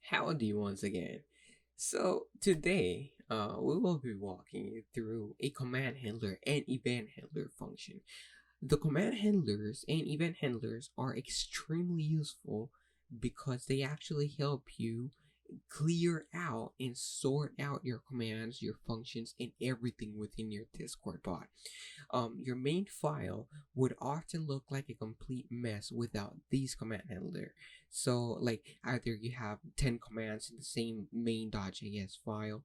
Howdy once again. So today, we will be walking you through a command handler and event handler function. The command handlers and event handlers are extremely useful because they actually help you clear out and sort out your commands, your functions, and everything within your Discord bot. Your main file would often look like a complete mess without these command handler. So, like, either you have 10 commands in the same main.js file.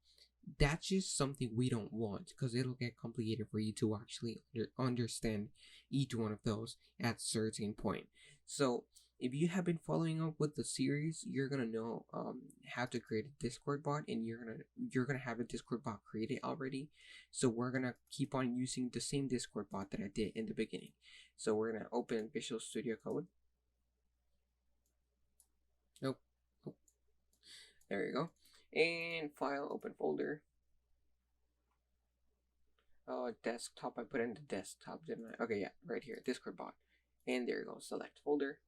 That's just something we don't want because it'll get complicated for you to actually understand each one of those at certain point. So if you have been following up with the series, you're gonna know how to create a Discord bot, and you're gonna have a Discord bot created already. So we're gonna keep on using the same Discord bot that I did in the beginning. So we're gonna open Visual Studio Code. Nope. Oh, there you go. And file, open folder. Desktop. I put in the desktop, didn't I? Okay, yeah, right here, Discord bot. And there you go. Select folder.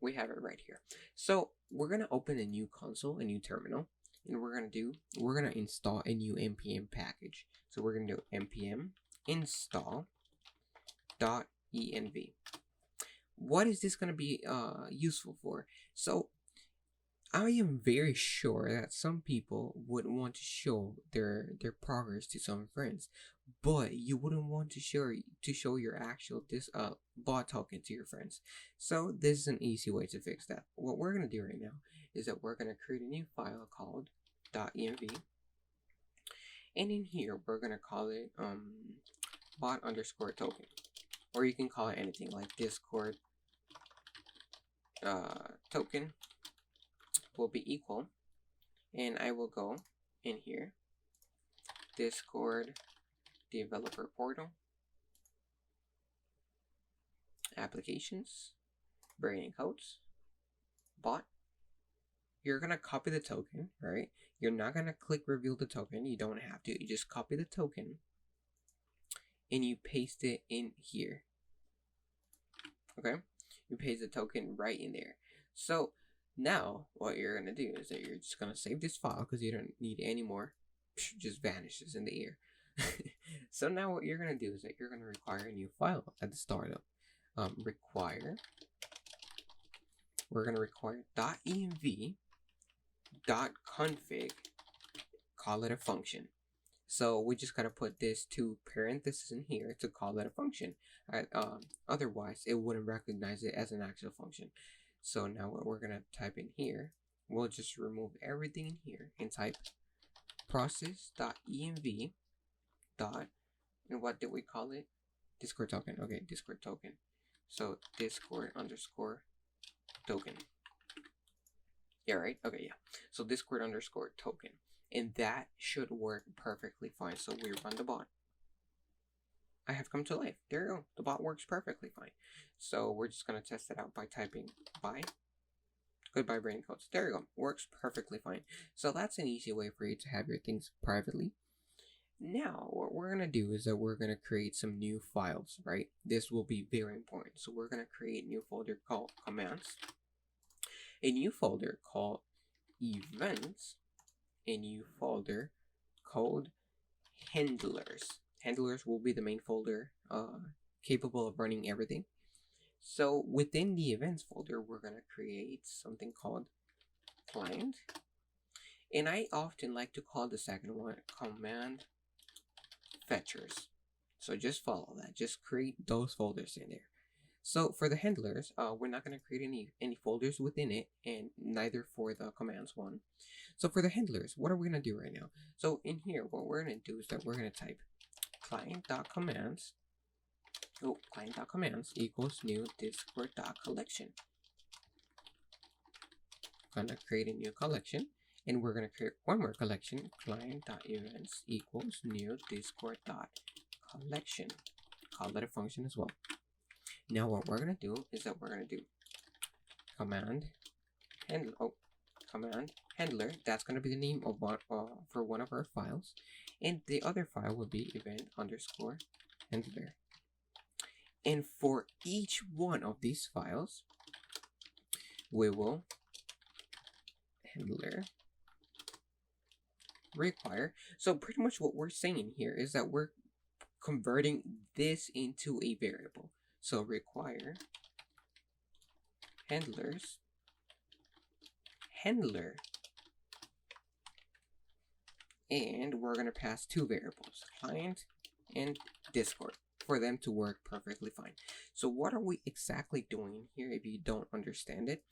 We have it right here. So we're gonna open a new console, a new terminal, and we're gonna install a new npm package. So we're gonna do npm install .env. What is this gonna be useful for? So I am very sure that some people would want to show their progress to some friends, but you wouldn't want to show your actual bot token to your friends. So this is an easy way to fix that. What we're gonna do right now is that we're gonna create a new file called .env, and in here we're gonna call it bot underscore token, or you can call it anything like Discord token will be equal, and I will go in here, Discord developer portal, applications, brain codes, bot. You're gonna copy the token, right? You're not gonna click reveal the token. You don't have to. You just copy the token and you paste it in here. Okay? You paste the token right in there. So now what you're gonna do is that you're just gonna save this file because you don't need it anymore. Just vanishes in the air. So now what you're gonna do is that you're gonna require a new file at the startup. We're gonna require .env .config, call it a function. So we just gotta put this two parentheses in here to call it a function. Otherwise, it wouldn't recognize it as an actual function. So now what we're gonna type in here, we'll just remove everything in here and type process.env dot, and what did we call it? Discord token. Okay, Discord token. So Discord underscore token. Yeah, right? Okay, yeah. So Discord underscore token. And that should work perfectly fine. So we run the bot. I have come to life. There you go. The bot works perfectly fine. So we're just going to test it out by typing bye. Goodbye brain codes. There you go. Works perfectly fine. So that's an easy way for you to have your things privately. Now, what we're going to do is that we're going to create some new files, right? This will be very important. So we're going to create a new folder called commands, a new folder called events, a new folder called handlers. Handlers will be the main folder capable of running everything. So within the events folder, we're going to create something called client. And I often like to call the second one command fetchers. So just follow that. Just create those folders in there. So for the handlers, we're not going to create any folders within it, and neither for the commands one. So for the handlers, what are we going to do right now? So in here, what we're going to do is that we're going to type client.commands equals new discord.collection. Gonna create a new collection, and we're gonna create one more collection, client.events equals new discord.collection. Call that a function as well. Now what we're gonna do is that we're gonna do command handler. That's gonna be the name of one for one of our files, and the other file will be event underscore handler. And for each one of these files, we will handler require. So pretty much what we're saying here is that we're converting this into a variable. So require handler, and we're going to pass two variables, client and Discord, for them to work perfectly fine. So what are we exactly doing here if you don't understand it?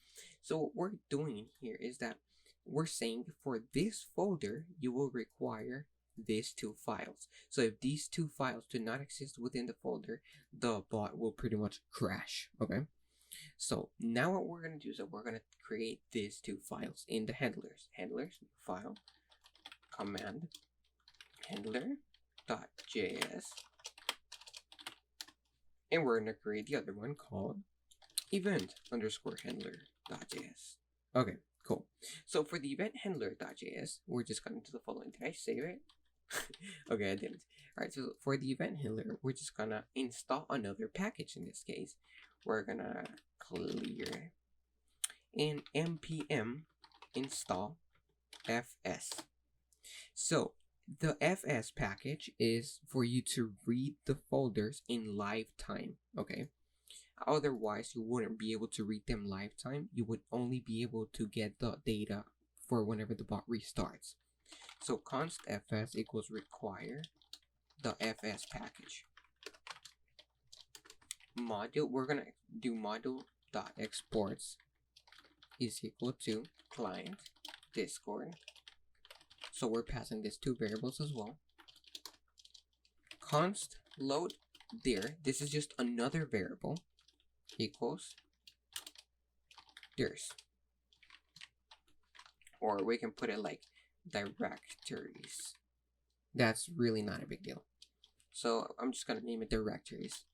So what we're doing here is that we're saying for this folder, you will require these two files. So if these two files do not exist within the folder, the bot will pretty much crash, okay? So now what we're going to do is that we're going to create these two files in the handlers file, command handler.js, and we're going to create the other one called event_handler.js. Okay, cool. So for the event handler.js, we're just going to do the following. Did I save it? Okay, I didn't. Alright, so for the event handler, we're just gonna install another package. In this case, we're gonna clear and npm install fs. So the fs package is for you to read the folders in live time, okay? Otherwise, you wouldn't be able to read them live time. You would only be able to get the data for whenever the bot restarts. So const fs equals require the fs package. Module, we're gonna do module.exports is equal to client Discord. So we're passing these two variables as well. Const load dir, this is just another variable, equals dirs. Or we can put it like directories. That's really not a big deal. So I'm just gonna name it directories.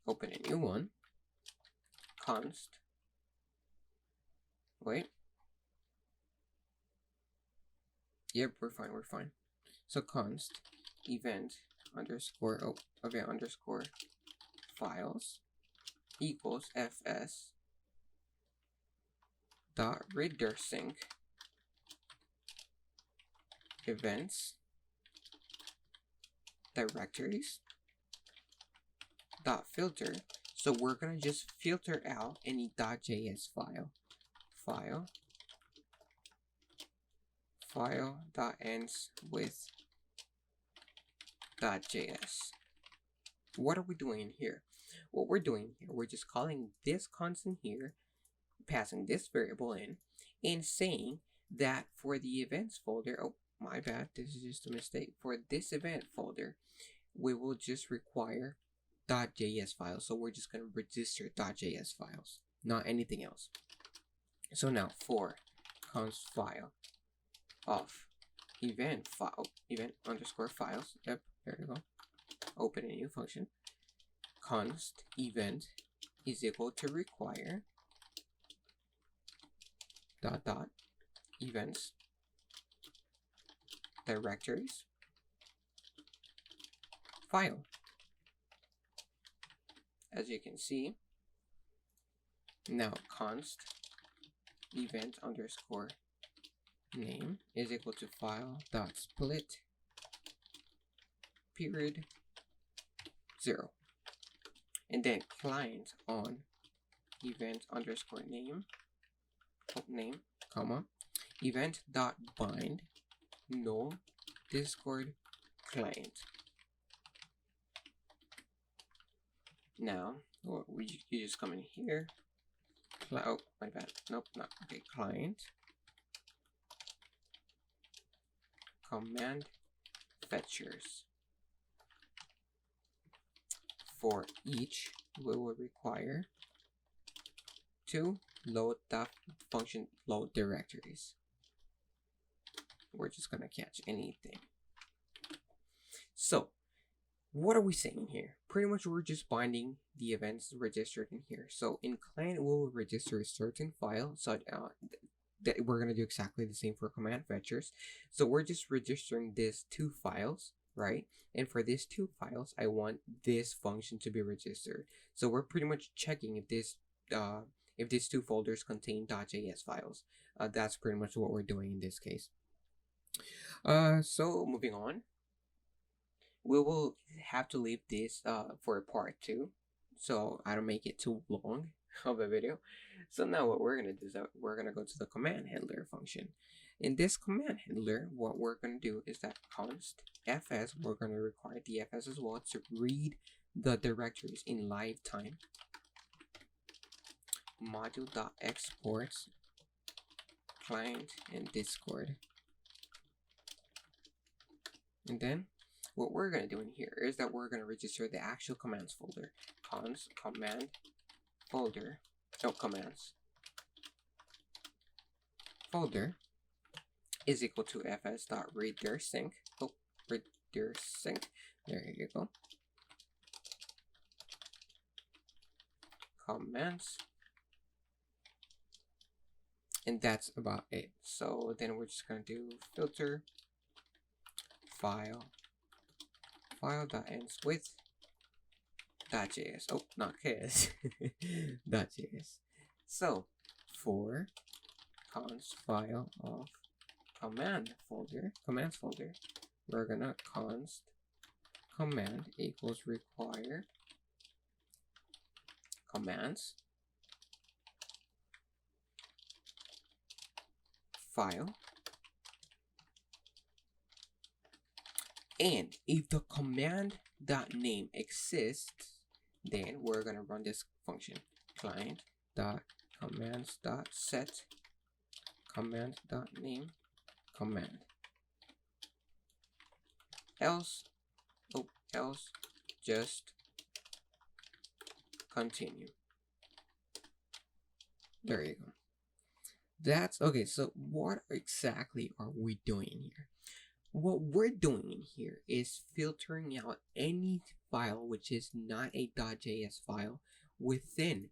Open a new one. Const. Wait. Yep, we're fine. So const event underscore files equals fs dot redirsync events directories dot filter. So we're gonna just filter out any .js file that ends with .js. What are we doing here? What we're doing here, we're just calling this constant here, passing this variable in, and saying that for the events folder, oh my bad, this is just a mistake. For this event folder, we will just require .js files. So we're just going to register .js files, not anything else. So now for const file of event underscore files, yep, there you go, open a new function, const event is equal to require dot events directories file. As you can see, now const event underscore name is equal to file dot split period 0, and then client on event underscore name comma event dot bind null Discord client. Now you just come in here, oh my bad, nope, not okay, client command fetchers. For each, we will require to load that function load directories. We're just gonna catch anything. So what are we saying here? Pretty much we're just binding the events registered in here. So in client, we'll register a certain file, such that we're gonna do exactly the same for command fetchers. So we're just registering these two files, right? And for these two files, I want this function to be registered. So we're pretty much checking if this if these two folders contain .js files. That's pretty much what we're doing in this case. So moving on, we will have to leave this for part 2, so I don't make it too long of a video. So now what we're gonna do is that we're gonna go to the command handler function. In this command handler, what we're gonna do is that const fs, we're gonna require the fs as well to read the directories in live time. Module.exports client and Discord. And then what we're going to do in here is that we're going to register the actual commands folder. Const command folder, no, commands folder is equal to fs.readerSync. Oh, readerSync. There you go. Commands. And that's about it. So then we're just going to do filter file that ends with .js. Oh, not KS. .js. So for const file of commands folder, we're gonna const command equals require commands file. And if the command.name exists, then we're gonna run this function client.commands.set command.name command. Else just continue. There you go. That's okay. So what exactly are we doing here? What we're doing in here is filtering out any file which is not a .js file within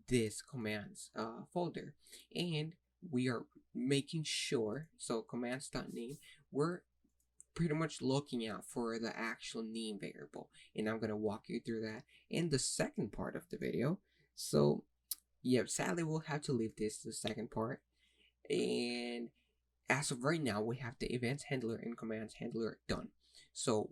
this commands folder, and we are making sure, so commands.name, we're pretty much looking out for the actual name variable, and I'm going to walk you through that in the second part of the video. So yeah, sadly we'll have to leave this to the second part, and as of right now, we have the events handler and commands handler done. So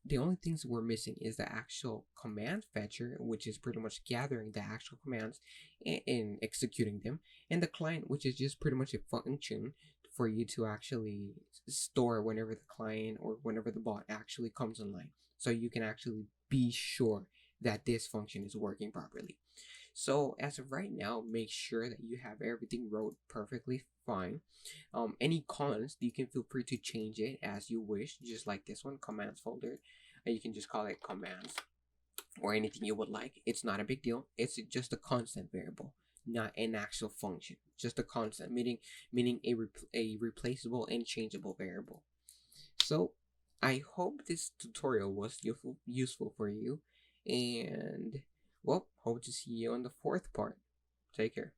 the only things we're missing is the actual command fetcher, which is pretty much gathering the actual commands and executing them, and the client, which is just pretty much a function for you to actually store whenever the client or whenever the bot actually comes online. So you can actually be sure that this function is working properly. So as of right now, make sure that you have everything wrote perfectly fine. Any cons, you can feel free to change it as you wish, just like this one, commands folder. You can just call it commands or anything you would like. It's not a big deal. It's just a constant variable, not an actual function. Just a constant, meaning a replaceable and changeable variable. So I hope this tutorial was useful for you, and well, hope to see you on the fourth part. Take care.